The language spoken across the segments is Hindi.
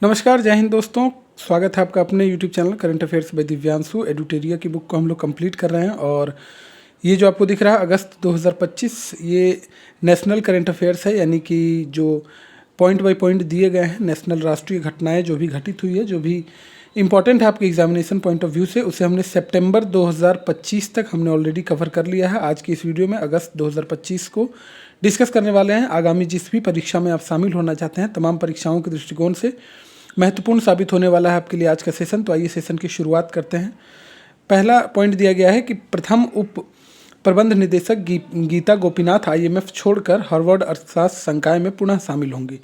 नमस्कार, जय हिंद दोस्तों। स्वागत है आपका अपने YouTube channel current affairs by Divyanshu. Edutoria की बुक को हम लोग कंप्लीट कर रहे हैं और ये जो आपको दिख रहा है अगस्त 2025 ये नेशनल करंट अफेयर्स है, यानी कि जो पॉइंट बाय पॉइंट दिए गए हैं, नेशनल राष्ट्रीय घटनाएं जो भी घटित हुई है, जो भी इंपॉर्टेंट है आपके एग्जामिनेशन पॉइंट ऑफ व्यू से, उसे हमने सितंबर 2025 तक हमने ऑलरेडी कवर कर लिया है। आज की इस वीडियो में अगस्त 2025 को डिस्कस करने वाले हैं। आगामी जिस भी परीक्षा में आप शामिल होना चाहते हैं, तमाम परीक्षाओं के दृष्टिकोण से महत्वपूर्ण साबित होने वाला है आपके लिए आज का सेशन। तो आइए सेशन की शुरुआत करते हैं। पहला पॉइंट दिया गया है कि प्रथम उप प्रबंध निदेशक गीता गोपीनाथ आईएमएफ छोड़कर हार्वर्ड अर्थशास्त्र संकाय में पुनः शामिल होंगी।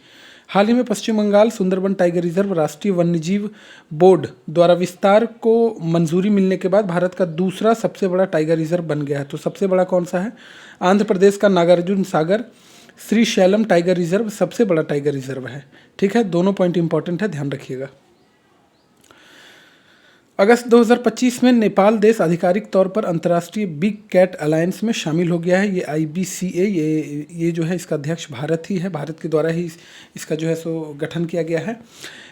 हाल ही में पश्चिम बंगाल सुंदरबन टाइगर रिजर्व राष्ट्रीय वन्यजीव बोर्ड द्वारा विस्तार को मंजूरी मिलने के बाद भारत का दूसरा सबसे बड़ा टाइगर रिजर्व बन गया है। तो सबसे बड़ा कौन सा है? आंध्र प्रदेश का नागार्जुन सागर श्री शैलम टाइगर रिजर्व सबसे बड़ा टाइगर रिजर्व है। ठीक है, दोनों पॉइंट इंपॉर्टेंट है, ध्यान रखिएगा। अगस्त 2025 में नेपाल देश आधिकारिक तौर पर अंतर्राष्ट्रीय बिग कैट अलायंस में शामिल हो गया है। ये IBCA ये जो है इसका अध्यक्ष भारत ही है, भारत के द्वारा ही इसका जो है सो गठन किया गया है।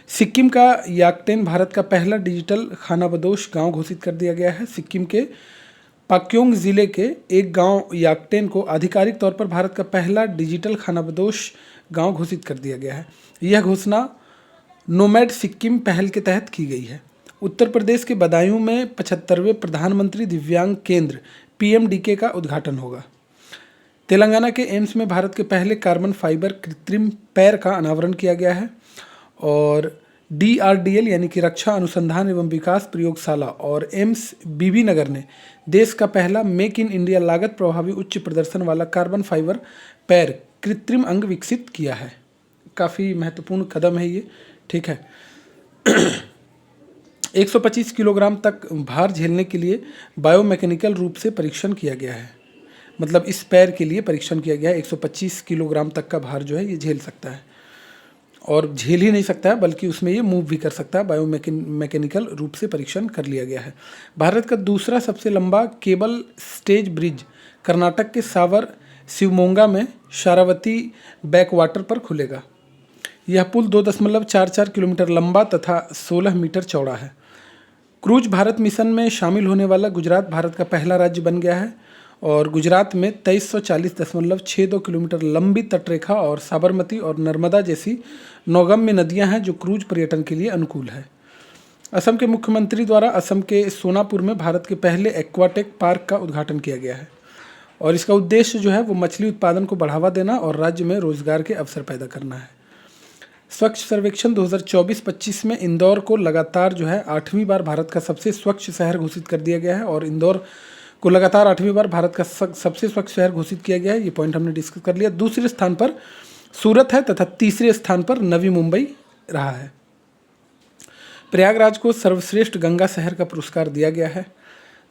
सिक्किम का याकटेन भारत का पहला डिजिटल खानाबदोश गांव घोषित कर दिया गया है। सिक्किम के पाक्योंग जिले के एक गांव याकटेन को आधिकारिक तौर पर भारत का पहला डिजिटल खानाबदोश गांव घोषित कर दिया गया है। यह घोषणा नोमैड सिक्किम पहल के तहत की गई है। उत्तर प्रदेश के बदायूं में 75वें प्रधानमंत्री दिव्यांग केंद्र PMDK का उद्घाटन होगा। तेलंगाना के एम्स में भारत के पहले कार्बन फाइबर कृत्रिम पैर का अनावरण किया गया है। और DRDL यानी कि रक्षा अनुसंधान एवं विकास प्रयोगशाला और एम्स बीबी नगर ने देश का पहला मेक इन इंडिया लागत प्रभावी उच्च प्रदर्शन वाला कार्बन फाइबर पैर कृत्रिम अंग विकसित किया है। काफ़ी महत्वपूर्ण कदम है ये। ठीक है 125 किलोग्राम तक भार झेलने के लिए बायोमैकेनिकल रूप से परीक्षण किया गया है। मतलब इस पैर के लिए परीक्षण किया गया है। 125 किलोग्राम तक का भार जो है ये झेल सकता है, और झेल ही नहीं सकता है बल्कि उसमें ये मूव भी कर सकता है। बायोमैकेनिकल रूप से परीक्षण कर लिया गया है। भारत का दूसरा सबसे लंबा केबल स्टेज ब्रिज कर्नाटक के सावर शिवमोगा में शारावती बैकवाटर पर खुलेगा। यह पुल 2.44 किलोमीटर लंबा तथा 16 मीटर चौड़ा है। क्रूज भारत मिशन में शामिल होने वाला गुजरात भारत का पहला राज्य बन गया है। और गुजरात में 2340.62 किलोमीटर लंबी तटरेखा और साबरमती और नर्मदा जैसी नौगम्य नदियां हैं जो क्रूज पर्यटन के लिए अनुकूल है। असम के मुख्यमंत्री द्वारा असम के सोनापुर में भारत के पहले एक्वाटेक पार्क का उद्घाटन किया गया है। और इसका उद्देश्य जो है वो मछली उत्पादन को बढ़ावा देना और राज्य में रोजगार के अवसर पैदा करना है। स्वच्छ सर्वेक्षण 2024-25 में इंदौर को लगातार जो है 8वीं बार भारत का सबसे स्वच्छ शहर घोषित कर दिया गया है। और इंदौर को लगातार 8वीं बार भारत का सबसे स्वच्छ शहर घोषित किया गया है। ये पॉइंट हमने डिस्कस कर लिया। दूसरे स्थान पर सूरत है तथा तीसरे स्थान पर नवी मुंबई रहा है। प्रयागराज को सर्वश्रेष्ठ गंगा शहर का पुरस्कार दिया गया है।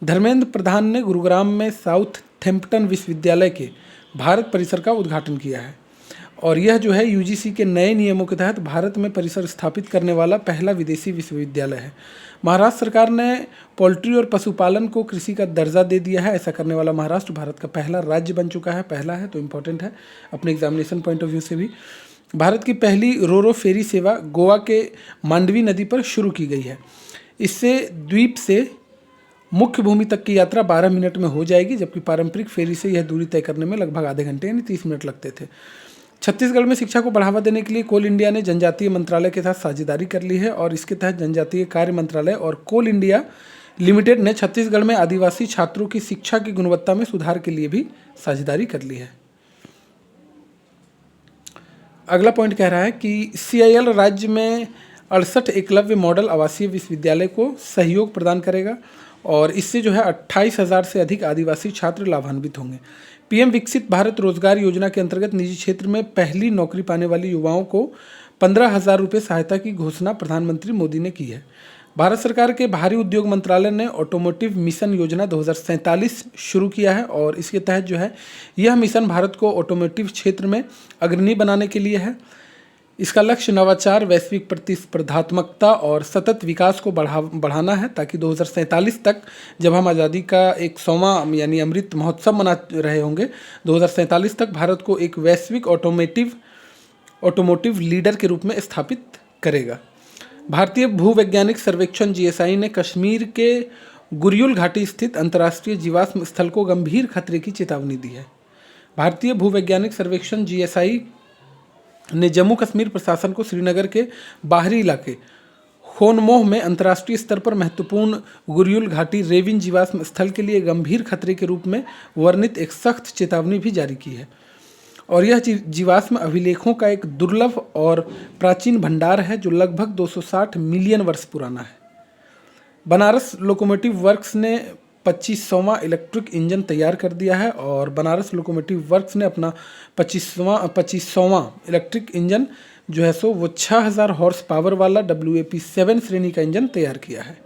धर्मेंद्र प्रधान ने गुरुग्राम में साउथहैम्पटन विश्वविद्यालय के भारत परिसर का उद्घाटन किया है। और यह जो है UGC के नए नियमों के तहत भारत में परिसर स्थापित करने वाला पहला विदेशी विश्वविद्यालय है। महाराष्ट्र सरकार ने पोल्ट्री और पशुपालन को कृषि का दर्जा दे दिया है। ऐसा करने वाला महाराष्ट्र भारत का पहला राज्य बन चुका है। पहला है तो इम्पोर्टेंट है अपने एग्जामिनेशन पॉइंट ऑफ व्यू से भी। भारत की पहली रोरो फेरी सेवा गोवा के मांडवी नदी पर शुरू की गई है। इससे द्वीप से मुख्य भूमि तक की यात्रा 12 मिनट में हो जाएगी, जबकि पारंपरिक फेरी से यह दूरी तय करने में लगभग आधे घंटे यानी 30 मिनट लगते थे। छत्तीसगढ़ में शिक्षा को बढ़ावा देने के लिए कोल इंडिया ने जनजातीय मंत्रालय के साथ साझेदारी कर ली है। और इसके तहत जनजातीय कार्य मंत्रालय और कोल इंडिया लिमिटेड ने छत्तीसगढ़ में आदिवासी छात्रों की शिक्षा की गुणवत्ता में सुधार के लिए भी साझेदारी कर ली है। अगला पॉइंट कह रहा है कि CIL राज्य में 68 एकलव्य मॉडल आवासीय विश्वविद्यालय को सहयोग प्रदान करेगा। और इससे जो है 28,000 से अधिक आदिवासी छात्र लाभान्वित होंगे। PM विकसित भारत रोजगार योजना के अंतर्गत निजी क्षेत्र में पहली नौकरी पाने वाले युवाओं को 15,000 रुपये सहायता की घोषणा प्रधानमंत्री मोदी ने की है। भारत सरकार के भारी उद्योग मंत्रालय ने ऑटोमोटिव मिशन योजना 2047 शुरू किया है। और इसके तहत जो है यह मिशन भारत को ऑटोमोटिव क्षेत्र में अग्रणी बनाने के लिए है। इसका लक्ष्य नवाचार, वैश्विक प्रतिस्पर्धात्मकता और सतत विकास को बढ़ाना है, ताकि 2047 तक जब हम आज़ादी का 100वां यानी अमृत महोत्सव मना रहे होंगे, 2047 तक भारत को एक वैश्विक ऑटोमोटिव लीडर के रूप में स्थापित करेगा। भारतीय भूवैज्ञानिक सर्वेक्षण जीएसआई ने कश्मीर के गुरियुल घाटी स्थित अंतर्राष्ट्रीय जीवाश्म स्थल को गंभीर खतरे की चेतावनी दी है। भारतीय भूवैज्ञानिक सर्वेक्षण जीएसआई ने जम्मू कश्मीर प्रशासन को श्रीनगर के बाहरी इलाके खोनमोह में अंतर्राष्ट्रीय स्तर पर महत्वपूर्ण गुरियुल घाटी रेविन जीवाश्म स्थल के लिए गंभीर खतरे के रूप में वर्णित एक सख्त चेतावनी भी जारी की है। और यह जीवाश्म अभिलेखों का एक दुर्लभ और प्राचीन भंडार है जो लगभग 260 मिलियन वर्ष पुराना है। बनारस लोकोमोटिव वर्क्स ने 25वां इलेक्ट्रिक इंजन तैयार कर दिया है और बनारस लोकोमोटिव वर्क्स ने अपना 25वां इलेक्ट्रिक इंजन जो है सो वो 6000 हॉर्स पावर वाला WAP-7 श्रेणी का इंजन तैयार किया है।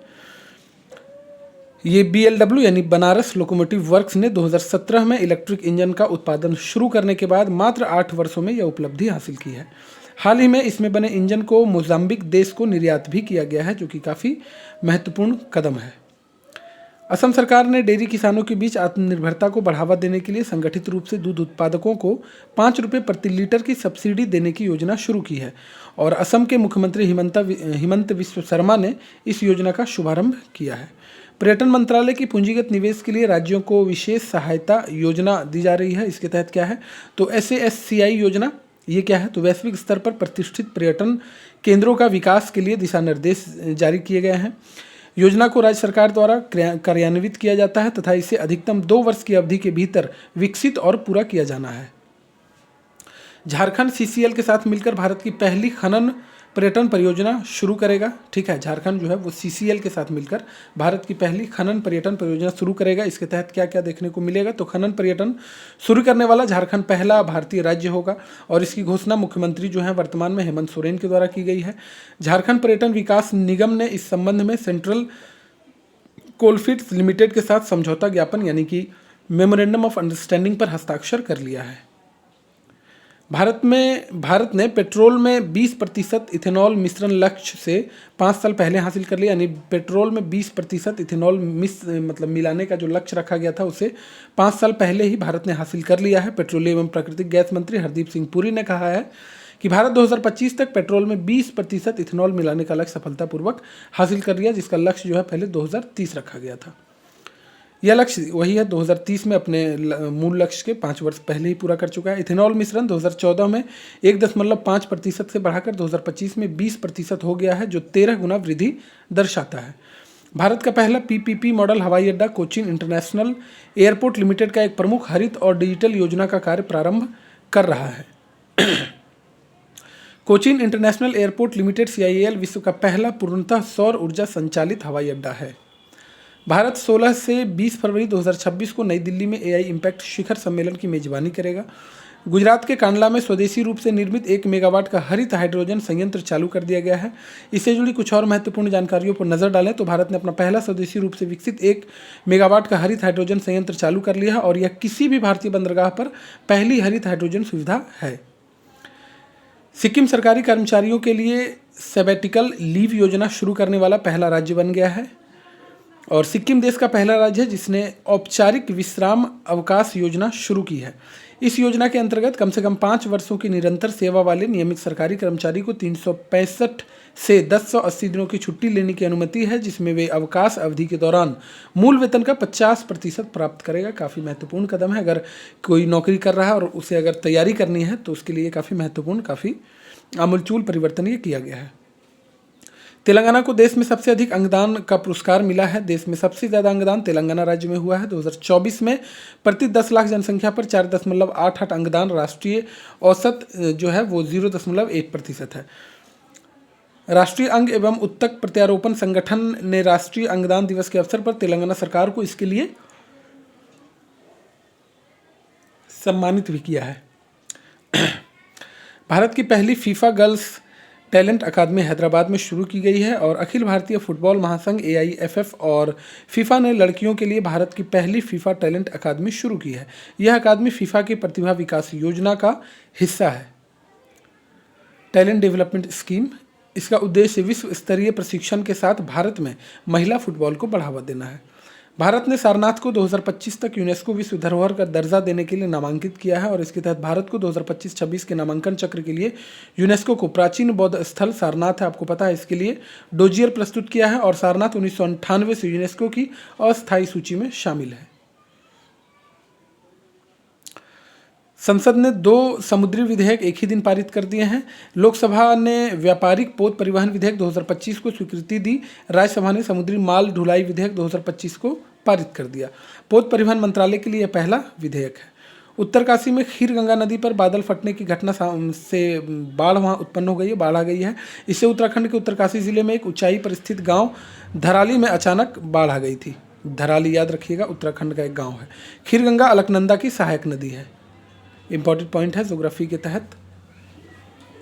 ये BLW यानी बनारस लोकोमोटिव वर्क्स ने 2017 में इलेक्ट्रिक इंजन का उत्पादन शुरू करने के बाद मात्र 8 वर्षों में यह उपलब्धि हासिल की है। हाल ही में इसमें बने इंजन को मोजाम्बिक देश को निर्यात भी किया गया है, जो कि काफ़ी महत्वपूर्ण कदम है। असम सरकार ने डेयरी किसानों के बीच आत्मनिर्भरता को बढ़ावा देने के लिए संगठित रूप से दूध उत्पादकों को 5 रुपये प्रति लीटर की सब्सिडी देने की योजना शुरू की है और असम के मुख्यमंत्री हिमंत विश्व शर्मा ने इस योजना का शुभारंभ किया है। पर्यटन मंत्रालय की पूंजीगत निवेश के लिए राज्यों को विशेष सहायता योजना दी जा रही है। इसके तहत क्या है तो SASCI योजना, ये क्या है तो वैश्विक स्तर पर प्रतिष्ठित पर्यटन केंद्रों का विकास के लिए दिशा निर्देश जारी किए गए हैं। योजना को राज्य सरकार द्वारा कार्यान्वित किया जाता है तथा इसे अधिकतम 2 वर्ष की अवधि के भीतर विकसित और पूरा किया जाना है। झारखंड CCL के साथ मिलकर भारत की पहली खनन पर्यटन परियोजना शुरू करेगा। ठीक है, झारखंड जो है वो CCL के साथ मिलकर भारत की पहली खनन पर्यटन परियोजना शुरू करेगा। इसके तहत क्या क्या देखने को मिलेगा तो खनन पर्यटन शुरू करने वाला झारखंड पहला भारतीय राज्य होगा और इसकी घोषणा मुख्यमंत्री जो है वर्तमान में हेमंत सोरेन के द्वारा की गई है। झारखंड पर्यटन विकास निगम ने इस संबंध में सेंट्रल कोलफील्ड्स लिमिटेड के साथ समझौता ज्ञापन यानी कि मेमोरेंडम ऑफ अंडरस्टैंडिंग पर हस्ताक्षर कर लिया है। भारत ने पेट्रोल में 20% इथेनॉल मिश्रण लक्ष्य से 5 साल पहले हासिल कर लिया, यानी पेट्रोल में 20% इथेनॉल मिलाने का जो लक्ष्य रखा गया था उसे 5 साल पहले ही भारत ने हासिल कर लिया है। पेट्रोलियम एवं प्राकृतिक गैस मंत्री हरदीप सिंह पुरी ने कहा है कि भारत 2025 तक पेट्रोल में 20% इथेनॉल मिलाने का लक्ष्य सफलतापूर्वक हासिल कर लिया, जिसका लक्ष्य जो है पहले 2030 रखा गया था। यह लक्ष्य वही है 2030 में अपने मूल लक्ष्य के 5 वर्ष पहले ही पूरा कर चुका है। इथेनॉल मिश्रण 2014 में 1.5% से बढ़ाकर 2025 में 20% हो गया है, जो 13 गुना वृद्धि दर्शाता है। भारत का पहला PPP मॉडल हवाई अड्डा कोचीन इंटरनेशनल एयरपोर्ट लिमिटेड का एक प्रमुख हरित और डिजिटल योजना का कार्य प्रारंभ कर रहा है। Cochin international airport limited CIAL विश्व का पहला पूर्णतः सौर ऊर्जा संचालित हवाई अड्डा है। भारत 16 से 20 फरवरी 2026 को नई दिल्ली में AI इम्पैक्ट शिखर सम्मेलन की मेजबानी करेगा। गुजरात के कांडला में स्वदेशी रूप से निर्मित 1 मेगावाट का हरित हाइड्रोजन संयंत्र चालू कर दिया गया है। इससे जुड़ी कुछ और महत्वपूर्ण जानकारियों पर नजर डालें तो भारत ने अपना पहला स्वदेशी रूप से विकसित 1 मेगावाट का हरित हाइड्रोजन संयंत्र चालू कर लिया है और यह किसी भी भारतीय बंदरगाह पर पहली हरित हाइड्रोजन सुविधा है। सिक्किम सरकारी कर्मचारियों के लिए सैबेटिकल लीव योजना शुरू करने वाला पहला राज्य बन गया है और सिक्किम देश का पहला राज्य है जिसने औपचारिक विश्राम अवकाश योजना शुरू की है। इस योजना के अंतर्गत कम से कम 5 वर्षों की निरंतर सेवा वाले नियमित सरकारी कर्मचारी को 365 से 1080 दिनों की छुट्टी लेने की अनुमति है, जिसमें वे अवकाश अवधि के दौरान मूल वेतन का 50% प्राप्त करेगा। काफ़ी महत्वपूर्ण कदम है। अगर कोई नौकरी कर रहा है और उसे अगर तैयारी करनी है तो उसके लिए काफ़ी महत्वपूर्ण, काफ़ी आमूलचूल परिवर्तन ये किया गया है। तेलंगाना को देश में सबसे अधिक अंगदान का पुरस्कार मिला है। देश में सबसे ज़्यादा अंगदान तेलंगाना राज्य में हुआ है। 2024 में प्रति 10 लाख जनसंख्या पर 4.88 अंगदान, राष्ट्रीय औसत जो है वो 0.1% है। राष्ट्रीय अंग एवं उत्तक प्रत्यारोपण संगठन ने राष्ट्रीय अंगदान दिवस के अवसर पर तेलंगाना सरकार को इसके लिए सम्मानित भी किया है। भारत की पहली फीफा गर्ल्स टैलेंट अकादमी हैदराबाद में शुरू की गई है और अखिल भारतीय फुटबॉल महासंघ AIFF और फीफा ने लड़कियों के लिए भारत की पहली फीफा टैलेंट अकादमी शुरू की है। यह अकादमी फीफा की प्रतिभा विकास योजना का हिस्सा है, टैलेंट डेवलपमेंट स्कीम। इसका उद्देश्य विश्व स्तरीय प्रशिक्षण के साथ भारत में महिला फुटबॉल को बढ़ावा देना है। भारत ने सारनाथ को 2025 तक यूनेस्को विश्व धरोहर का दर्जा देने के लिए नामांकित किया है और इसके तहत भारत को 2025-26 के नामांकन चक्र के लिए यूनेस्को को प्राचीन बौद्ध स्थल सारनाथ है, आपको पता है, इसके लिए डोजियर प्रस्तुत किया है और सारनाथ 1998 से यूनेस्को की अस्थायी सूची में शामिल है। संसद ने 2 समुद्री विधेयक एक ही दिन पारित कर दिए हैं। लोकसभा ने व्यापारिक पोत परिवहन विधेयक 2025 को स्वीकृति दी। राज्यसभा ने समुद्री माल ढुलाई विधेयक 2025 को पारित कर दिया। पोत परिवहन मंत्रालय के लिए यह पहला विधेयक है। उत्तरकाशी में खीरगंगा नदी पर बादल फटने की घटना से बाढ़ वहाँ उत्पन्न हो गई है, बाढ़ आ गई है। इससे उत्तराखंड के उत्तरकाशी जिले में एक ऊंचाई पर स्थित गाँव धराली में अचानक बाढ़ आ गई थी। धराली याद रखिएगा, उत्तराखंड का एक गाँव है। खीरगंगा अलकनंदा की सहायक नदी है। इंपॉर्टेंट पॉइंट है ज्योग्राफी के तहत।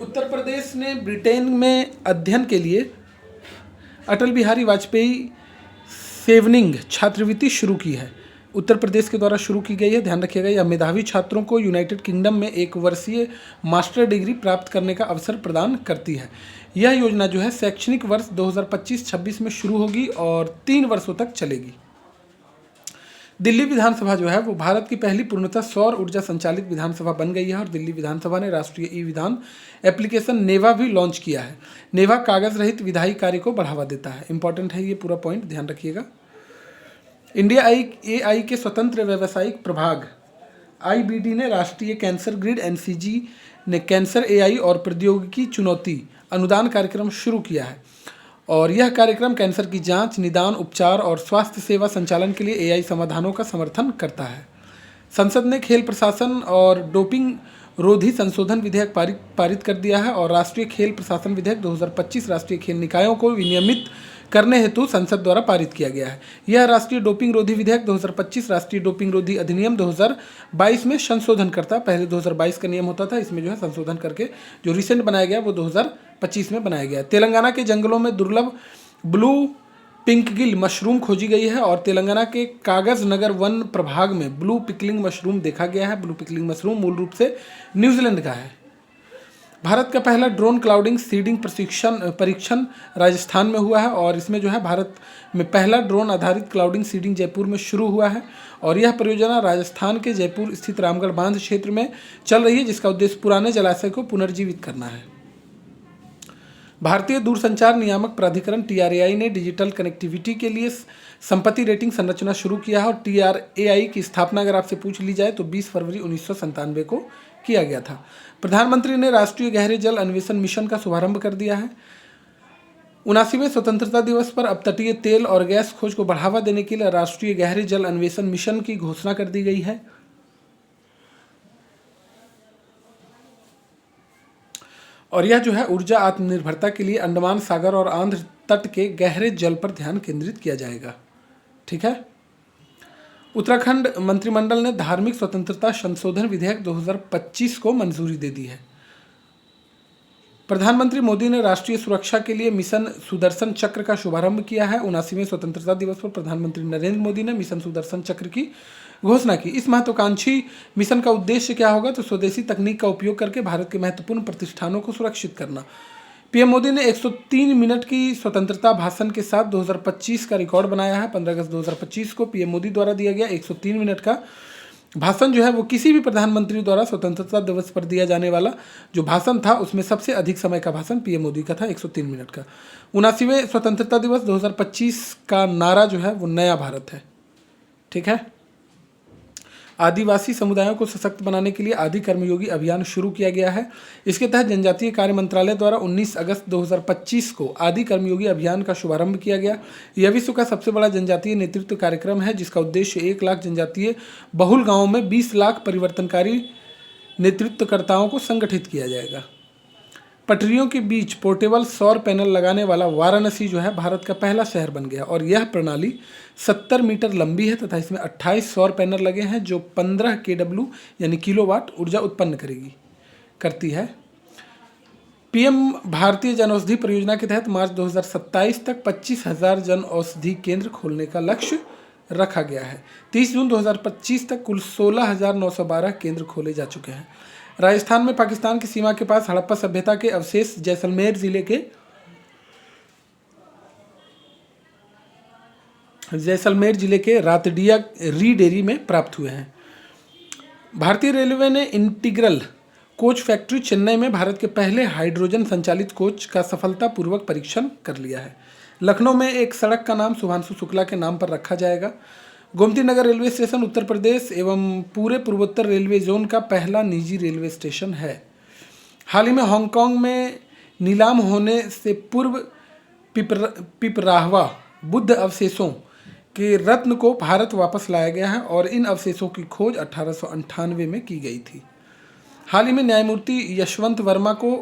उत्तर प्रदेश ने ब्रिटेन में अध्ययन के लिए अटल बिहारी वाजपेयी सेवनिंग छात्रवृत्ति शुरू की है। उत्तर प्रदेश के द्वारा शुरू की गई है, ध्यान रखिएगा। यह मेधावी छात्रों को यूनाइटेड किंगडम में 1 वर्षीय मास्टर डिग्री प्राप्त करने का अवसर प्रदान करती है। यह योजना जो है शैक्षणिक वर्ष 2025-26 में शुरू होगी और 3 वर्षों तक चलेगी। दिल्ली विधानसभा जो है वो भारत की पहली पूर्णतः सौर ऊर्जा संचालित विधानसभा बन गई है और दिल्ली विधानसभा ने राष्ट्रीय ई विधान एप्लीकेशन नेवा भी लॉन्च किया है। नेवा कागज रहित विधायी कार्य को बढ़ावा देता है। इंपॉर्टेंट है ये पूरा पॉइंट, ध्यान रखिएगा। इंडिया AI के स्वतंत्र व्यावसायिक प्रभाग IBD ने राष्ट्रीय कैंसर ग्रिड NCG ने कैंसर AI और प्रौद्योगिकी चुनौती अनुदान कार्यक्रम शुरू किया है और यह कार्यक्रम कैंसर की जांच, निदान, उपचार और स्वास्थ्य सेवा संचालन के लिए AI समाधानों का समर्थन करता है। संसद ने खेल प्रशासन और डोपिंग रोधी संशोधन विधेयक पारित कर दिया है और राष्ट्रीय खेल प्रशासन विधेयक 2025 राष्ट्रीय खेल निकायों को विनियमित करने हेतु संसद द्वारा पारित किया गया है। यह राष्ट्रीय डोपिंग रोधी विधेयक 2025 राष्ट्रीय डोपिंग रोधी अधिनियम 2022 में संशोधन करता है। पहले 2022 का नियम होता था, इसमें जो है संशोधन करके जो रिसेंट बनाया गया वो 2025 में बनाया गया। तेलंगाना के जंगलों में दुर्लभ ब्लू पिंकगिल मशरूम खोजी गई है और तेलंगाना के कागज नगर वन प्रभाग में ब्लू पिकलिंग मशरूम देखा गया है। ब्लू पिकलिंग मशरूम मूल रूप से न्यूजीलैंड का है। भारत का पहला ड्रोन क्लाउडिंग सीडिंग परीक्षण राजस्थान में हुआ है और इसमें जो है भारत में पहला ड्रोन आधारित क्लाउडिंग सीडिंग जयपुर में शुरू हुआ है और यह परियोजना राजस्थान के जयपुर स्थित रामगढ़ बांध क्षेत्र में चल रही है, जिसका उद्देश्य पुराने जलाशय को पुनर्जीवित करना है। भारतीय दूरसंचार नियामक प्राधिकरण TRAI ने डिजिटल कनेक्टिविटी के लिए संपत्ति रेटिंग संरचना शुरू किया है और TRAI की स्थापना अगर आपसे पूछ ली जाए तो 20 फरवरी 1997 को किया गया था। प्रधानमंत्री ने राष्ट्रीय गहरे जल अन्वेषण मिशन का शुभारंभ कर दिया है। 79वें स्वतंत्रता दिवस पर अपतटीय तेल और गैस खोज को बढ़ावा देने के लिए राष्ट्रीय गहरे जल अन्वेषण मिशन की घोषणा कर दी गई है। और यह जो है ऊर्जा आत्मनिर्भरता के लिए अंडमान सागर और आंध्र तट के गहरे जल पर ध्यान केंद्रित किया जाएगा। ठीक है। उत्तराखंड मंत्रिमंडल ने धार्मिक स्वतंत्रता संशोधन विधेयक 2025 को मंजूरी दे दी है। प्रधानमंत्री मोदी ने राष्ट्रीय सुरक्षा के लिए मिशन सुदर्शन चक्र का शुभारंभ किया है। 79वें स्वतंत्रता दिवस पर प्रधानमंत्री नरेंद्र मोदी ने मिशन सुदर्शन चक्र की घोषणा की। इस महत्वाकांक्षी मिशन का उद्देश्य क्या होगा, तो स्वदेशी तकनीक का उपयोग करके भारत के महत्वपूर्ण प्रतिष्ठानों को सुरक्षित करना। पीएम मोदी ने 103 मिनट की स्वतंत्रता भाषण के साथ 2025 का रिकॉर्ड बनाया है। 15 अगस्त 2025 को पीएम मोदी द्वारा दिया गया 103 मिनट का भाषण जो है वो किसी भी प्रधानमंत्री द्वारा स्वतंत्रता दिवस पर दिया जाने वाला जो भाषण था उसमें सबसे अधिक समय का भाषण पीएम मोदी का था, 103 मिनट का। 79वें स्वतंत्रता दिवस 2025 का नारा जो है वो नया भारत है। ठीक है। आदिवासी समुदायों को सशक्त बनाने के लिए आदि कर्मयोगी अभियान शुरू किया गया है। इसके तहत जनजातीय कार्य मंत्रालय द्वारा 19 अगस्त 2025 को आदि कर्मयोगी अभियान का शुभारंभ किया गया। यह विश्व का सबसे बड़ा जनजातीय नेतृत्व कार्यक्रम है, जिसका उद्देश्य 1 लाख जनजातीय बहुल गांवों में 20 लाख परिवर्तनकारी नेतृत्वकर्ताओं को संगठित किया जाएगा। पटरियों के बीच पोर्टेबल सौर पैनल लगाने वाला वाराणसी जो है भारत का पहला शहर बन गया और यह प्रणाली 70 मीटर लंबी है तथा इसमें 28 सौर पैनल लगे हैं जो 15 kW यानी किलोवाट ऊर्जा उत्पन्न करती है। पीएम भारतीय जन औषधि परियोजना के तहत मार्च 2027 तक 25,000 जन औषधि केंद्र खोलने का लक्ष्य रखा गया है। 30 जून 2025 तक कुल 16,912 केंद्र खोले जा चुके हैं। राजस्थान में पाकिस्तान की सीमा के पास हड़प्पा सभ्यता के अवशेष जैसलमेर जिले के जैसलमेर जिले के रातडिया री डेयरी में प्राप्त हुए हैं। भारतीय रेलवे ने इंटीग्रल कोच फैक्ट्री चेन्नई में भारत के पहले हाइड्रोजन संचालित कोच का सफलतापूर्वक परीक्षण कर लिया है। लखनऊ में एक सड़क का नाम शुभांशु शुक्ला के नाम पर रखा जाएगा। गोमती नगर रेलवे स्टेशन उत्तर प्रदेश एवं पूरे पूर्वोत्तर रेलवे जोन का पहला निजी रेलवे स्टेशन है। हाल ही में हांगकांग में नीलाम होने से पूर्व पिपराहवा बुद्ध अवशेषों के रत्न को भारत वापस लाया गया है और इन अवशेषों की खोज 1898 में की गई थी। हाल ही में न्यायमूर्ति यशवंत वर्मा को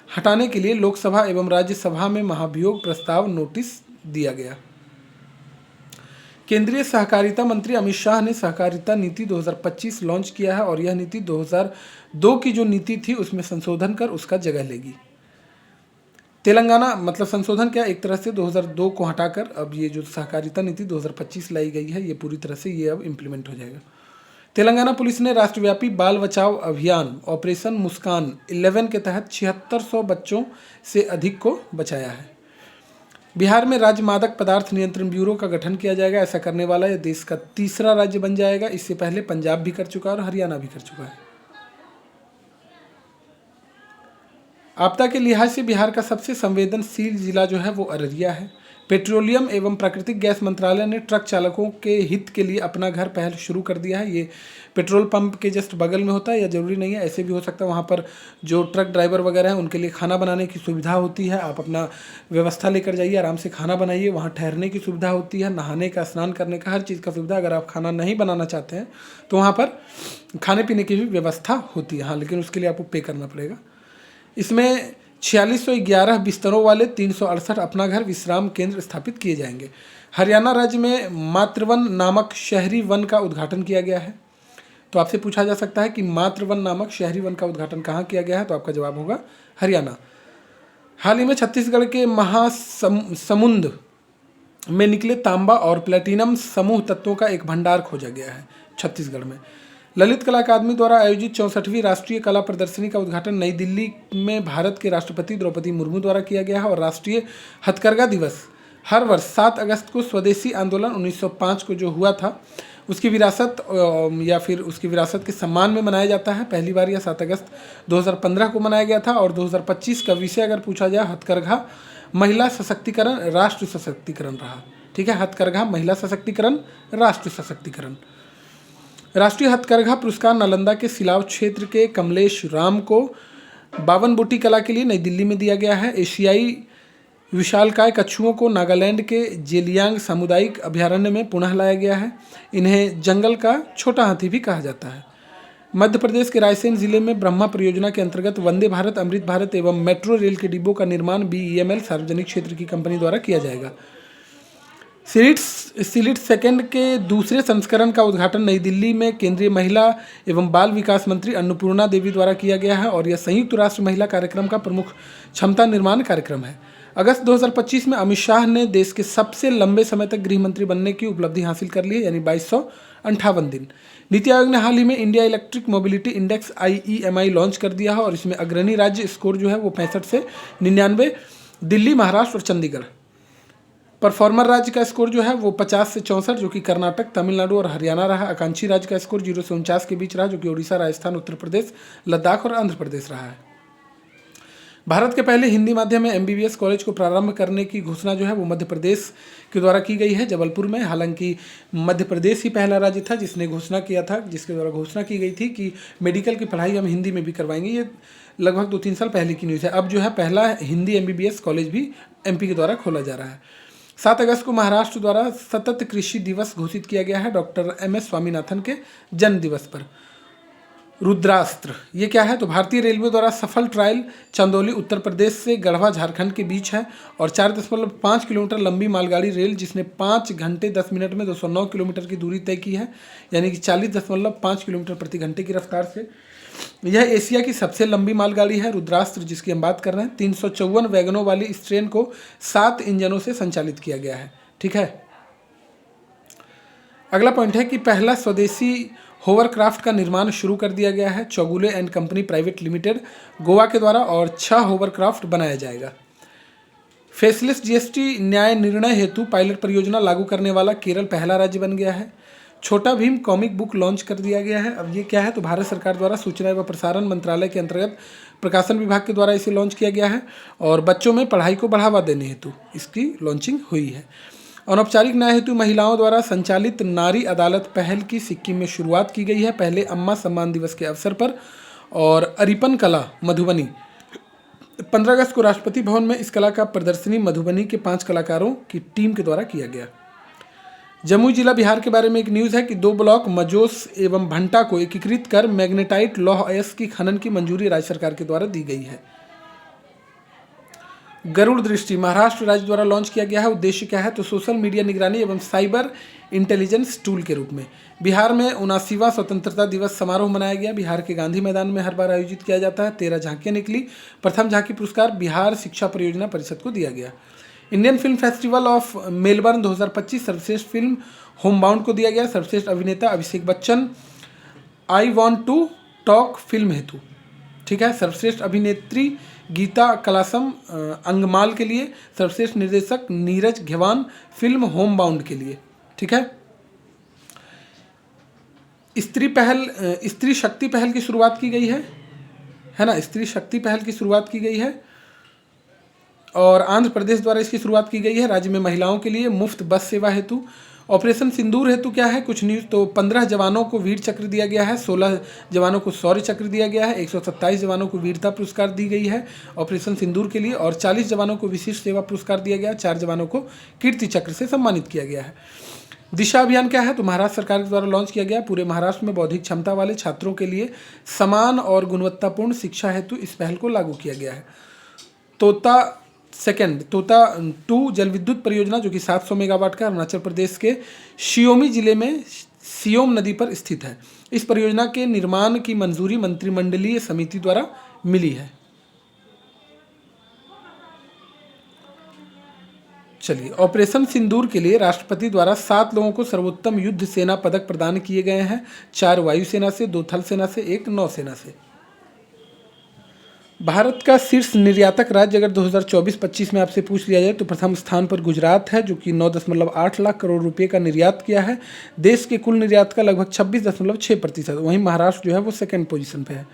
हटाने के लिए लोकसभा एवं राज्यसभा में महाभियोग प्रस्ताव नोटिस दिया गया। केंद्रीय सहकारिता मंत्री अमित शाह ने सहकारिता नीति 2025 लॉन्च किया है और यह नीति 2002 की जो नीति थी उसमें संशोधन कर उसका जगह लेगी। तेलंगाना मतलब संशोधन क्या, एक तरह से 2002 को हटाकर अब ये जो सहकारिता नीति 2025 लाई गई है ये पूरी तरह से ये अब इम्प्लीमेंट हो जाएगा। तेलंगाना पुलिस ने राष्ट्रव्यापी बाल बचाओ अभियान ऑपरेशन मुस्कान 11 के तहत 7600 बच्चों से अधिक को बचाया है। बिहार में राज्य मादक पदार्थ नियंत्रण ब्यूरो का गठन किया जाएगा। ऐसा करने वाला यह देश का तीसरा राज्य बन जाएगा। इससे पहले पंजाब भी कर चुका है और हरियाणा भी कर चुका है। आपदा के लिहाज से बिहार का सबसे संवेदनशील जिला जो है वो अररिया है। पेट्रोलियम एवं प्राकृतिक गैस मंत्रालय ने ट्रक चालकों के हित के लिए अपना घर पहल शुरू कर दिया है। ये पेट्रोल पंप के जस्ट बगल में होता है, या ज़रूरी नहीं है, ऐसे भी हो सकता है। वहाँ पर जो ट्रक ड्राइवर वगैरह हैं उनके लिए खाना बनाने की सुविधा होती है। आप अपना व्यवस्था लेकर जाइए, आराम से खाना बनाइए। वहाँ ठहरने की सुविधा होती है, नहाने का, स्नान करने का, हर चीज़ का सुविधा। अगर आप खाना नहीं बनाना चाहते हैं तो वहाँ पर खाने पीने की भी व्यवस्था होती है। हाँ, लेकिन उसके लिए आपको पे करना पड़ेगा। इसमें 4611 बिस्तरों वाले 368 अपना घर विश्राम केंद्र स्थापित किए जाएंगे। हरियाणा राज्य में मातृवन नामक शहरी वन का उद्घाटन किया गया है। तो आपसे पूछा जा सकता है कि मातृवन नामक शहरी वन का उद्घाटन कहाँ किया गया है, तो आपका जवाब होगा हरियाणा। हाल ही में छत्तीसगढ़ के महासमुंद में निकले तांबा और प्लेटिनम समूह तत्वों का एक भंडार खोजा गया है छत्तीसगढ़ में। ललित कला अकादमी द्वारा आयोजित 64वीं राष्ट्रीय कला प्रदर्शनी का उद्घाटन नई दिल्ली में भारत के राष्ट्रपति द्रौपदी मुर्मू द्वारा किया गया है। और राष्ट्रीय हथकरघा दिवस हर वर्ष 7 अगस्त को स्वदेशी आंदोलन 1905 को जो हुआ था उसकी विरासत या फिर उसकी विरासत के सम्मान में मनाया जाता है। पहली बार यह 7 अगस्त 2015 को मनाया गया था। और 2025 का विषय अगर पूछा जाए, हथकरघा महिला सशक्तिकरण राष्ट्र सशक्तिकरण रहा। ठीक है, हथकरघा महिला सशक्तिकरण राष्ट्र सशक्तिकरण। राष्ट्रीय हथकरघा पुरस्कार नालंदा के सिलाव क्षेत्र के कमलेश राम को 52 बूटी कला के लिए नई दिल्ली में दिया गया है। एशियाई विशालकाय कछुओं को नागालैंड के जेलियांग सामुदायिक अभयारण्य में पुनः लाया गया है। इन्हें जंगल का छोटा हाथी भी कहा जाता है। मध्य प्रदेश के रायसेन जिले में ब्रह्मा परियोजना के अंतर्गत वंदे भारत, अमृत भारत एवं मेट्रो रेल के डिब्बों का निर्माण BEML सार्वजनिक क्षेत्र की कंपनी द्वारा किया जाएगा। सिलिट सेकंड के दूसरे संस्करण का उद्घाटन नई दिल्ली में केंद्रीय महिला एवं बाल विकास मंत्री अन्नपूर्णा देवी द्वारा किया गया है। और यह संयुक्त राष्ट्र महिला कार्यक्रम का प्रमुख क्षमता निर्माण कार्यक्रम है। अगस्त 2025 में अमित शाह ने देश के सबसे लंबे समय तक गृह मंत्री बनने की उपलब्धि हासिल कर ली है, यानी 2258 दिन। नीति आयोग ने हाल ही में India electric mobility index IEMI launch कर दिया है और इसमें अग्रणी राज्य स्कोर जो है वो 65 से 99, दिल्ली, महाराष्ट्र और चंडीगढ़। परफॉर्मर राज्य का स्कोर जो है वो 50 से 64, जो कि कर्नाटक, तमिलनाडु और हरियाणा रहा। आकांक्षी राज्य का स्कोर 0 से 49 के बीच रहा, जो कि ओडिशा, राजस्थान, उत्तर प्रदेश, लद्दाख और आंध्र प्रदेश रहा है। भारत के पहले हिंदी माध्यम में MBBS कॉलेज को प्रारंभ करने की घोषणा जो है वो मध्य प्रदेश के द्वारा की गई है, जबलपुर में। हालांकि मध्य प्रदेश ही पहला राज्य था जिसने घोषणा किया था, जिसके द्वारा घोषणा की गई थी कि मेडिकल की पढ़ाई हम हिंदी में भी करवाएंगे। ये लगभग 2-3 साल पहले की न्यूज़ है। अब जो है पहला हिंदी MBBS कॉलेज भी MP के द्वारा खोला जा रहा है। 7 अगस्त को महाराष्ट्र द्वारा सतत कृषि दिवस घोषित किया गया है डॉक्टर MS स्वामीनाथन के जन्म दिवस पर। रुद्रास्त्र ये क्या है, तो भारतीय रेलवे द्वारा सफल ट्रायल चंदौली उत्तर प्रदेश से गढ़वा झारखंड के बीच है और 4.5 किलोमीटर लंबी मालगाड़ी रेल जिसने 5 घंटे 10 मिनट में 209 किलोमीटर की दूरी तय की है, यानी कि 40.5 किलोमीटर प्रति घंटे की रफ्तार से। यह एशिया की सबसे लंबी मालगाड़ी है। रुद्रास्त्र जिसकी हम बात कर रहे हैं 354 वैगनों वाली इस ट्रेन को 7 इंजनों से संचालित किया गया है। ठीक है, अगला पॉइंट है कि पहला स्वदेशी होवरक्राफ्ट का निर्माण शुरू कर दिया गया है Chowgule and company private limited Goa के द्वारा और 6 होवरक्राफ्ट बनाया जाएगा। फेसलेस जीएसटी न्याय निर्णय हेतु पायलट परियोजना लागू करने वाला केरल पहला राज्य बन गया है। छोटा भीम कॉमिक बुक लॉन्च कर दिया गया है। अब ये क्या है, तो भारत सरकार द्वारा सूचना एवं प्रसारण मंत्रालय के अंतर्गत प्रकाशन विभाग के द्वारा इसे लॉन्च किया गया है और बच्चों में पढ़ाई को बढ़ावा देने हेतु इसकी लॉन्चिंग हुई है। अनौपचारिक न्याय हेतु महिलाओं द्वारा संचालित नारी अदालत पहल की सिक्किम में शुरुआत की गई है, पहले अम्मा सम्मान दिवस के अवसर पर। और अरिपन कला मधुबनी 15 अगस्त को राष्ट्रपति भवन में इस कला का प्रदर्शनी मधुबनी के 5 कलाकारों की टीम के द्वारा किया गया। जमुई जिला बिहार के बारे में एक न्यूज़ है कि 2 ब्लॉक मजोस एवं भंटा को एकीकृत कर मैग्नेटाइट लौह अयस्क की खनन की मंजूरी राज्य सरकार के द्वारा दी गई है। गरुड़ दृष्टि महाराष्ट्र राज्य द्वारा लॉन्च किया गया है। उद्देश्य क्या है, तो सोशल मीडिया निगरानी एवं साइबर इंटेलिजेंस टूल के रूप में बिहार में 79वां स्वतंत्रता दिवस समारोह मनाया गया। बिहार के गांधी मैदान में हर बार आयोजित किया जाता है। 13 झांकियां निकली। प्रथम झांकी पुरस्कार बिहार शिक्षा परियोजना परिषद को दिया गया। Indian film festival of Melbourne 2025 सर्वश्रेष्ठ फिल्म होमबाउंड को दिया गया। सर्वश्रेष्ठ अभिनेता Abhishek Bachchan I want to talk film हेतु, ठीक है। सर्वश्रेष्ठ अभिनेत्री गीता कलासम अंगमाल के लिए। सर्वश्रेष्ठ निर्देशक नीरज घेवान फिल्म होमबाउंड के लिए, ठीक है। स्त्री शक्ति पहल की शुरुआत की गई है ना। स्त्री शक्ति पहल की शुरुआत की गई है और आंध्र प्रदेश द्वारा इसकी शुरुआत की गई है। राज्य में महिलाओं के लिए मुफ्त बस सेवा हेतु। ऑपरेशन सिंदूर हेतु क्या है, कुछ न्यूज़, तो 15 जवानों को वीर चक्र दिया गया है, 16 जवानों को शौर्य चक्र दिया गया है, 127 जवानों को वीरता पुरस्कार दी गई है ऑपरेशन सिंदूर के लिए और 40 जवानों को विशिष्ट सेवा पुरस्कार दिया गया। 4 जवानों को कीर्ति चक्र से सम्मानित किया गया है। दिशा अभियान क्या है, तो महाराष्ट्र सरकार के द्वारा लॉन्च किया गया। पूरे महाराष्ट्र में बौद्धिक क्षमता वाले छात्रों के लिए समान और गुणवत्तापूर्ण शिक्षा हेतु इस पहल को लागू किया गया है। तोता 2 जल विद्युत परियोजना जो कि 700 मेगावाट का अरुणाचल प्रदेश के शियोमी जिले में सियोम नदी पर स्थित है। इस परियोजना के निर्माण की मंजूरी मंत्रिमंडलीय समिति द्वारा मिली है। चलिए, ऑपरेशन सिंदूर के लिए राष्ट्रपति द्वारा 7 लोगों को सर्वोत्तम युद्ध सेना पदक प्रदान किए गए हैं। 4 वायुसेना से, 2 थल सेना से, 1 नौसेना से। भारत का शीर्ष निर्यातक राज्य अगर 2024-25 में आपसे पूछ लिया जाए तो प्रथम स्थान पर गुजरात है जो कि 9.8 लाख करोड़ रुपए का निर्यात किया है। देश के कुल निर्यात का लगभग 26.6%। वहीं महाराष्ट्र जो है वो सेकंड पोजीशन पे है।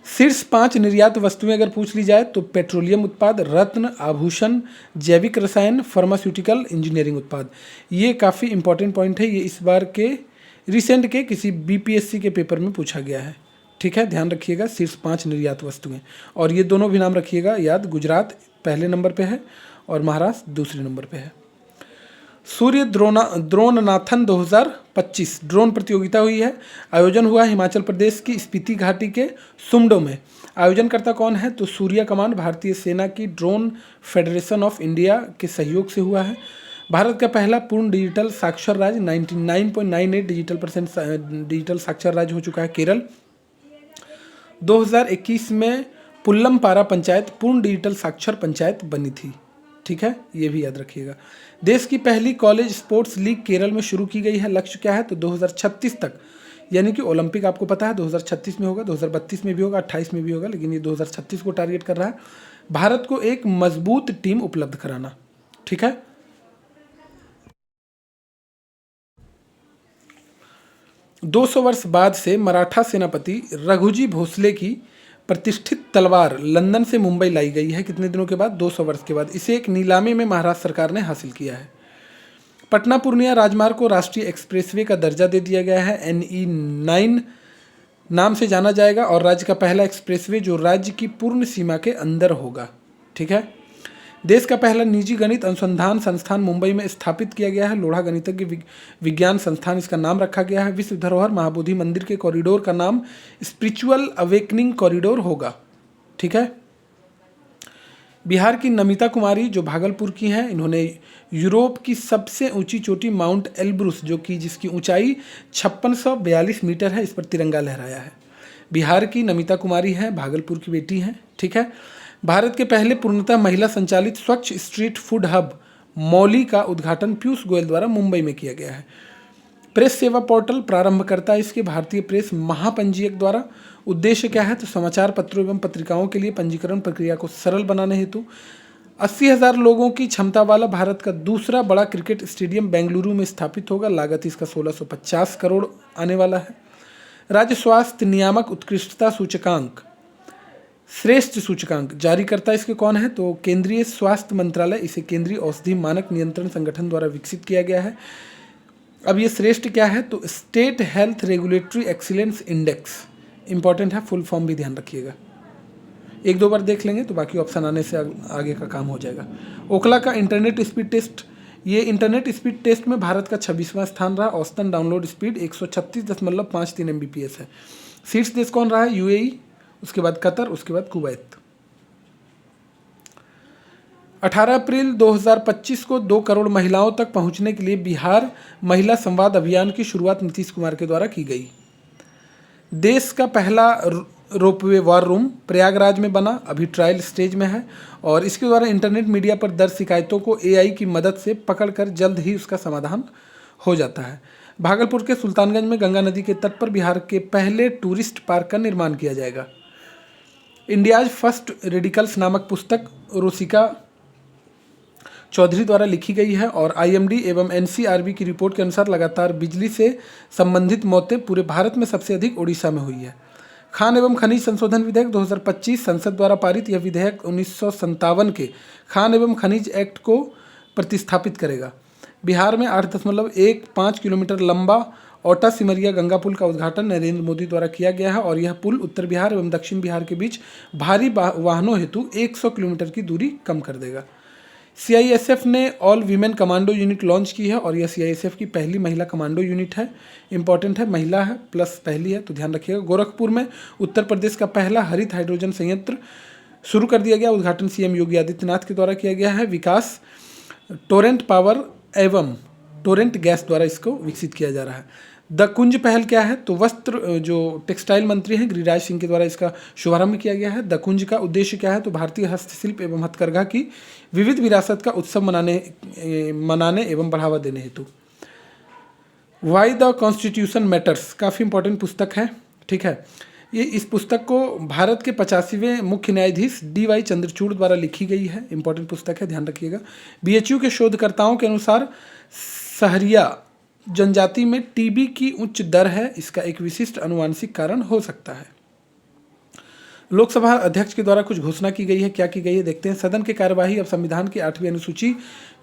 शीर्ष 5 निर्यात वस्तुएं अगर पूछ ली जाए तो पेट्रोलियम उत्पाद, रत्न, आभूषण, जैविक रसायन, फार्मास्यूटिकल, इंजीनियरिंग उत्पाद। ये काफ़ी इंपॉर्टेंट पॉइंट है। ये इस बार के रिसेंट के किसी बीपीएससी के पेपर में पूछा गया है, ठीक है। ध्यान रखिएगा, शीर्ष 5 निर्यात वस्तुएं। और ये दोनों भी नाम रखिएगा याद, गुजरात पहले नंबर पे है और महाराष्ट्र दूसरे नंबर पे है। सूर्य द्रोणनाथन 2025 ड्रोन प्रतियोगिता हुई है। आयोजन हुआ हिमाचल प्रदेश की स्पीति घाटी के सुमडो में। आयोजनकर्ता कौन है, तो सूर्या कमांड भारतीय सेना की ड्रोन फेडरेशन ऑफ इंडिया के सहयोग से हुआ है। भारत का पहला पूर्ण डिजिटल साक्षर राज्य 99.98 डिजिटल साक्षर राज्य हो चुका है केरल। 2021 में पुल्लमपारा पंचायत पूर्ण डिजिटल साक्षर पंचायत बनी थी, ठीक है, ये भी याद रखिएगा। देश की पहली कॉलेज स्पोर्ट्स लीग केरल में शुरू की गई है। लक्ष्य क्या है, तो 2036 तक, यानी कि ओलंपिक आपको पता है 2036 में होगा, 2032 में भी होगा, 28 में भी होगा, लेकिन ये 2036 को टारगेट कर रहा है। भारत को एक मजबूत टीम उपलब्ध कराना, ठीक है। दो 200 वर्ष बाद से मराठा सेनापति रघुजी भोसले की प्रतिष्ठित तलवार लंदन से मुंबई लाई गई है। कितने दिनों के बाद, 200 वर्ष के बाद। इसे एक नीलामी में महाराष्ट्र सरकार ने हासिल किया है। पटना पूर्णिया राजमार्ग को राष्ट्रीय एक्सप्रेसवे का दर्जा दे दिया गया है। NE9 नाम से जाना जाएगा और राज्य का पहला एक्सप्रेसवे जो राज्य की पूर्ण सीमा के अंदर होगा, ठीक है। देश का पहला निजी गणित अनुसंधान संस्थान मुंबई में स्थापित किया गया है। लोढ़ा गणितज्ञ विज्ञान संस्थान इसका नाम रखा गया है। विश्व धरोहर महाबोधि मंदिर के कॉरिडोर का नाम स्पिरिचुअल अवेकनिंग कॉरिडोर होगा, ठीक है। बिहार की नमिता कुमारी जो भागलपुर की हैं, इन्होंने यूरोप की सबसे ऊंची चोटी माउंट एल्ब्रुस जो कि जिसकी ऊंचाई 5642 मीटर है, इस पर तिरंगा लहराया है। बिहार की नमिता कुमारी है, भागलपुर की बेटी हैं, ठीक है। भारत के पहले पूर्णतः महिला संचालित स्वच्छ स्ट्रीट फूड हब मौली का उद्घाटन पीयूष गोयल द्वारा मुंबई में किया गया है। प्रेस सेवा पोर्टल प्रारंभ करता है इसके भारतीय प्रेस महापंजीयक द्वारा। उद्देश्य क्या है, तो समाचार पत्रों एवं पत्रिकाओं के लिए पंजीकरण प्रक्रिया को सरल बनाने हेतु 80,000 लोगों की क्षमता वाला भारत का दूसरा बड़ा क्रिकेट स्टेडियम बेंगलुरु में स्थापित होगा। लागत इसका 1650 करोड़ आने वाला है। राज्य स्वास्थ्य नियामक उत्कृष्टता सूचकांक, श्रेष्ठ सूचकांक जारी करता इसके कौन है? तो केंद्रीय स्वास्थ्य मंत्रालय, इसे केंद्रीय औषधि मानक नियंत्रण संगठन द्वारा विकसित किया गया है। अब ये श्रेष्ठ क्या है? तो state health regulatory excellence index, important है, फुल फॉर्म भी ध्यान रखिएगा, एक दो बार देख लेंगे तो बाकी ऑप्शन आने से आगे का काम हो जाएगा। ओखला का इंटरनेट स्पीड टेस्ट, ये इंटरनेट स्पीड टेस्ट में भारत का 26वां स्थान रहा। औसतन डाउनलोड स्पीड 136.53 Mbps है। शीर्ष देश कौन रहा है? यूएई, उसके बाद कतर, उसके बाद कुवैत। 18 अप्रैल 2025 को 2 करोड़ महिलाओं तक पहुंचने के लिए बिहार महिला संवाद अभियान की शुरुआत नीतीश कुमार के द्वारा की गई। देश का पहला रोपवे वॉर रूम प्रयागराज में बना, अभी ट्रायल स्टेज में है, और इसके द्वारा इंटरनेट मीडिया पर दर्ज शिकायतों को एआई की मदद से पकड़कर जल्द ही उसका समाधान हो जाता है। भागलपुर के सुल्तानगंज में गंगा नदी के तट पर बिहार के पहले टूरिस्ट पार्क का निर्माण किया जाएगा। इंडियाज फर्स्ट रेडिकल्स नामक पुस्तक रोसिका चौधरी द्वारा लिखी गई है, और आईएमडी एवं एनसीआरबी की रिपोर्ट के अनुसार लगातार बिजली से संबंधित मौतें पूरे भारत में सबसे अधिक ओडिशा में हुई है। खान एवं खनिज संशोधन विधेयक 2025 संसद द्वारा पारित। यह विधेयक 1957 के खान एवं खनिज एक्ट को प्रतिस्थापित करेगा। बिहार में 8.15 किलोमीटर लंबा औटा सिमरिया गंगा पुल का उद्घाटन नरेंद्र मोदी द्वारा किया गया है, और यह पुल उत्तर बिहार एवं दक्षिण बिहार के बीच भारी वाहनों हेतु 100 किलोमीटर की दूरी कम कर देगा। सीआईएसएफ ने all women commando unit launch की है, और यह सीआईएसएफ की पहली महिला कमांडो यूनिट है। इंपॉर्टेंट है, महिला है प्लस पहली है, तो ध्यान रखिएगा। गोरखपुर में उत्तर प्रदेश का पहला हरित हाइड्रोजन संयंत्र शुरू कर दिया गया। उद्घाटन सीएम योगी आदित्यनाथ के द्वारा किया गया है। विकास टोरेंट पावर एवं टोरेंट गैस द्वारा इसको विकसित किया जा रहा है। द कुंज पहल क्या है? तो वस्त्र जो टेक्सटाइल मंत्री हैं गिरिराज सिंह के द्वारा इसका शुभारंभ किया गया है। द कुंज का उद्देश्य क्या है? तो भारतीय हस्तशिल्प एवं हथकरघा की विविध विरासत का उत्सव मनाने एवं बढ़ावा देने हेतु। वाई द कॉन्स्टिट्यूशन मैटर्स, काफ़ी इंपॉर्टेंट पुस्तक है, ठीक है। ये इस पुस्तक को भारत के 85वें मुख्य न्यायाधीश DY चंद्रचूड़ द्वारा लिखी गई है। इंपॉर्टेंट पुस्तक है, ध्यान रखिएगा। BHU के शोधकर्ताओं के अनुसार सहरिया जनजाति में टीबी की उच्च दर है, इसका एक विशिष्ट अनुवांशिक कारण हो सकता है। लोकसभा अध्यक्ष के द्वारा कुछ घोषणा की गई है, क्या की गई है देखते हैं। सदन की कार्यवाही अब संविधान की 8वीं अनुसूची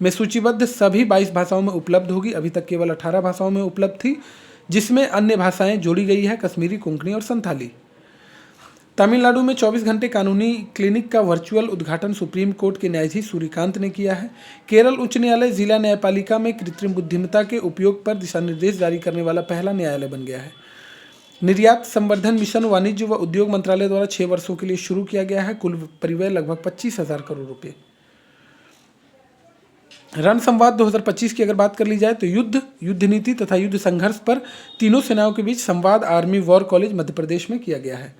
में सूचीबद्ध सभी 22 भाषाओं में उपलब्ध होगी। अभी तक केवल 18 भाषाओं में उपलब्ध थी, जिसमें अन्य भाषाएं जोड़ी गई है, कश्मीरी, कोंकणी और संथाली। तमिलनाडु में 24 घंटे कानूनी क्लिनिक का वर्चुअल उद्घाटन सुप्रीम कोर्ट के न्यायाधीश सूर्यकांत ने किया है। केरल उच्च न्यायालय जिला न्यायपालिका में कृत्रिम बुद्धिमत्ता के उपयोग पर दिशा निर्देश जारी करने वाला पहला न्यायालय बन गया है। निर्यात संवर्धन मिशन वाणिज्य व उद्योग मंत्रालय द्वारा 6 वर्षों के लिए शुरू किया गया है। कुल परिव्यय लगभग 25,000 करोड़ रुपए। रण संवाद 2025 की अगर बात कर ली जाए तो युद्ध नीति तथा युद्ध संघर्ष पर तीनों सेनाओं के बीच संवाद army war college Madhya Pradesh में किया गया है।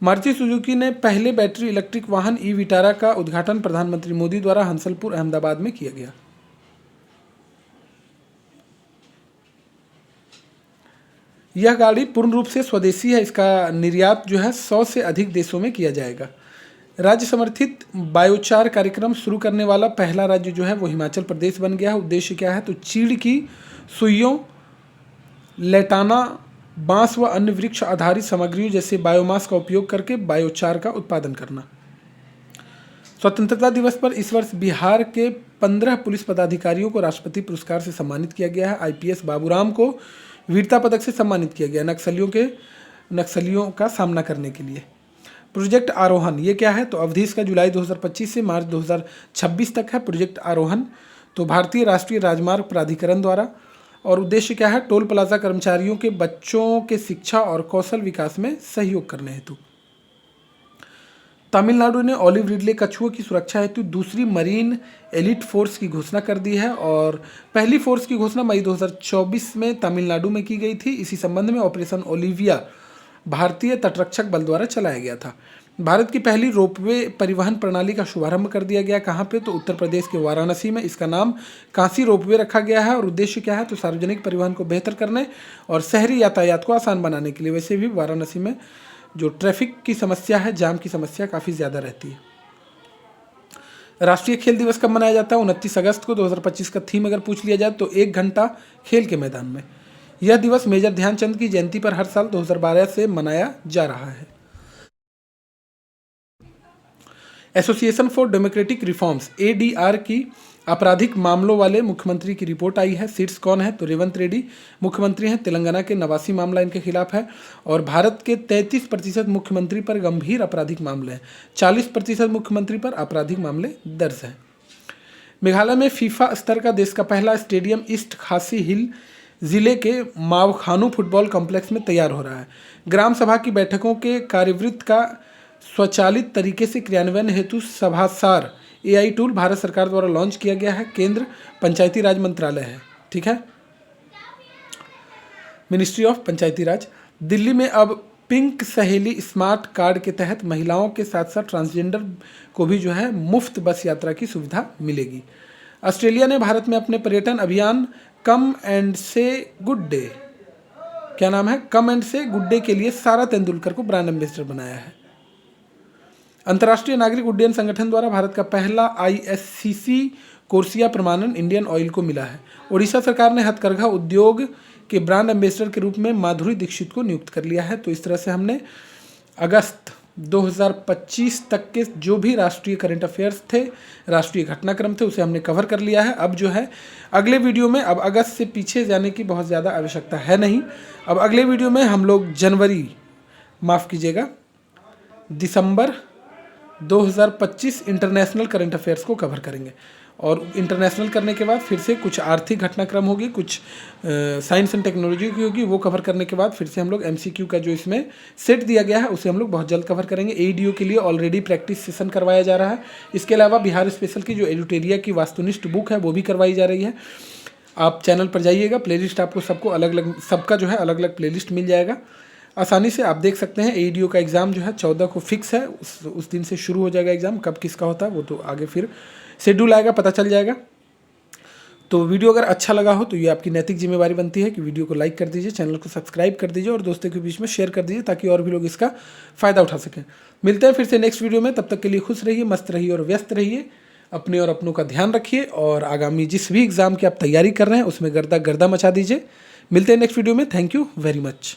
मारुति सुजुकी ने पहले बैटरी इलेक्ट्रिक वाहन ई विटारा का उद्घाटन प्रधानमंत्री मोदी द्वारा हंसलपुर अहमदाबाद में किया गया। यह गाड़ी पूर्ण रूप से स्वदेशी है, इसका निर्यात जो है 100 से अधिक देशों में किया जाएगा। राज्य समर्थित बायोचार कार्यक्रम शुरू करने वाला पहला राज्य जो है वो हिमाचल प्रदेश बन गया है। उद्देश्य क्या है? तो चीड़ की सुइयों, लेटाना, बांस व अन्य वृक्ष आधारित सामग्रियों जैसे बायोमास का उपयोग करके बायोचार का उत्पादन करना। स्वतंत्रता दिवस पर इस वर्ष बिहार के 15 पुलिस पदाधिकारियों को राष्ट्रपति पुरस्कार से सम्मानित किया गया है। IPS बाबूराम को वीरता पदक से सम्मानित किया गया नक्सलियों का सामना करने के लिए। प्रोजेक्ट आरोहण ये क्या है? तो अवधि इसका जुलाई 2025 से मार्च 2026 तक है। प्रोजेक्ट आरोहण तो भारतीय राष्ट्रीय राजमार्ग प्राधिकरण द्वारा, और उद्देश्य क्या है? टोल प्लाजा कर्मचारियों के बच्चों के शिक्षा और कौशल विकास में सहयोग करने हेतु। तमिलनाडु ने ऑलिव रिडले कछुओं की सुरक्षा हेतु दूसरी मरीन एलिट फोर्स की घोषणा कर दी है, और पहली फोर्स की घोषणा मई 2024 में तमिलनाडु में की गई थी। इसी संबंध में ऑपरेशन ओलिविया भारतीय तटरक्षक बल द्वारा चलाया गया था। भारत की पहली रोपवे परिवहन प्रणाली का शुभारंभ कर दिया गया। कहाँ पे? तो उत्तर प्रदेश के वाराणसी में। इसका नाम काशी रोपवे रखा गया है, और उद्देश्य क्या है? तो सार्वजनिक परिवहन को बेहतर करने और शहरी यातायात को आसान बनाने के लिए। वैसे भी वाराणसी में जो ट्रैफिक की समस्या है, जाम की समस्या काफ़ी ज़्यादा रहती है। राष्ट्रीय खेल दिवस कब मनाया जाता है? 29 अगस्त को। 2025 का थीम अगर पूछ लिया जाए तो 1 घंटा खेल के मैदान में। यह दिवस मेजर ध्यानचंद की जयंती पर हर साल 2012 से मनाया जा रहा है। Association for democratic reforms ADR की आपराधिक मामलों वाले मुख्यमंत्री की रिपोर्ट आई है। शीर्ष कौन है? तो रेवंत रेड्डी मुख्यमंत्री हैं। तेलंगाना के 89 मामला इनके खिलाफ है और भारत के 33% मुख्यमंत्री पर गंभीर आपराधिक मामले हैं। 40% मुख्यमंत्री पर आपराधिक मामले दर्ज हैं। मेघालय में फीफा स्तर का देश का पहला स्टेडियम ईस्ट खासी हिल जिले के मावखानू फुटबॉल कॉम्प्लेक्स में तैयार हो रहा है। ग्राम सभा की बैठकों के कार्यवृत्त का स्वचालित तरीके से क्रियान्वयन हेतु सभासार एआई टूल भारत सरकार द्वारा लॉन्च किया गया है। केंद्र पंचायती राज मंत्रालय है, ठीक है, मिनिस्ट्री ऑफ पंचायती राज। दिल्ली में अब पिंक सहेली स्मार्ट कार्ड के तहत महिलाओं के साथ साथ ट्रांसजेंडर को भी जो है मुफ्त बस यात्रा की सुविधा मिलेगी। ऑस्ट्रेलिया ने भारत में अपने पर्यटन अभियान कम एंड से गुड डे, क्या नाम है, कम एंड से गुड डे के लिए सारा तेंदुलकर को ब्रांड एम्बेसडर बनाया है। अंतर्राष्ट्रीय नागरिक उड्डयन संगठन द्वारा भारत का पहला आईएससीसी कोर्सिया प्रमाणन इंडियन ऑयल को मिला है। ओडिशा सरकार ने हथकरघा उद्योग के ब्रांड एम्बेसडर के रूप में माधुरी दीक्षित को नियुक्त कर लिया है। तो इस तरह से हमने अगस्त 2025 तक के जो भी राष्ट्रीय करंट अफेयर्स थे, राष्ट्रीय घटनाक्रम थे, उसे हमने कवर कर लिया है। अब जो है अगले वीडियो में, अब अगस्त से पीछे जाने की बहुत ज़्यादा आवश्यकता है नहीं। अब अगले वीडियो में हम लोग दिसंबर 2025 इंटरनेशनल करंट अफेयर्स को कवर करेंगे और इंटरनेशनल करने के बाद फिर से कुछ आर्थिक घटनाक्रम होगी, कुछ साइंस एंड टेक्नोलॉजी की होगी। वो कवर करने के बाद फिर से हम लोग एमसीक्यू का जो इसमें सेट दिया गया है उसे हम लोग बहुत जल्द कवर करेंगे। एडीओ के लिए ऑलरेडी प्रैक्टिस सेशन करवाया जा रहा है। इसके अलावा बिहार स्पेशल की जो एडिटोरिया की वास्तुनिष्ठ बुक है वो भी करवाई जा रही है। आप चैनल पर जाइएगा, प्लेलिस्ट आपको सबको अलग अलग, सबका जो है अलग अलग प्लेलिस्ट मिल जाएगा, आसानी से आप देख सकते हैं। एडीओ का एग्ज़ाम जो है 14 को फिक्स है, उस दिन से शुरू हो जाएगा एग्ज़ाम। कब किसका होता है वो तो आगे फिर शेड्यूल आएगा, पता चल जाएगा। तो वीडियो अगर अच्छा लगा हो तो ये आपकी नैतिक जिम्मेवारी बनती है कि वीडियो को लाइक कर दीजिए, चैनल को सब्सक्राइब कर दीजिए और दोस्तों के बीच में शेयर कर दीजिए ताकि और भी लोग इसका फ़ायदा उठा सकें। मिलते हैं फिर से नेक्स्ट वीडियो में, तब तक के लिए खुश रहिए, मस्त रहिए और व्यस्त रहिए। अपने और अपनों का ध्यान रखिए और आगामी जिस भी एग्ज़ाम की आप तैयारी कर रहे हैं उसमें गर्दा मचा दीजिए। मिलते हैं नेक्स्ट वीडियो में। Thank you very much.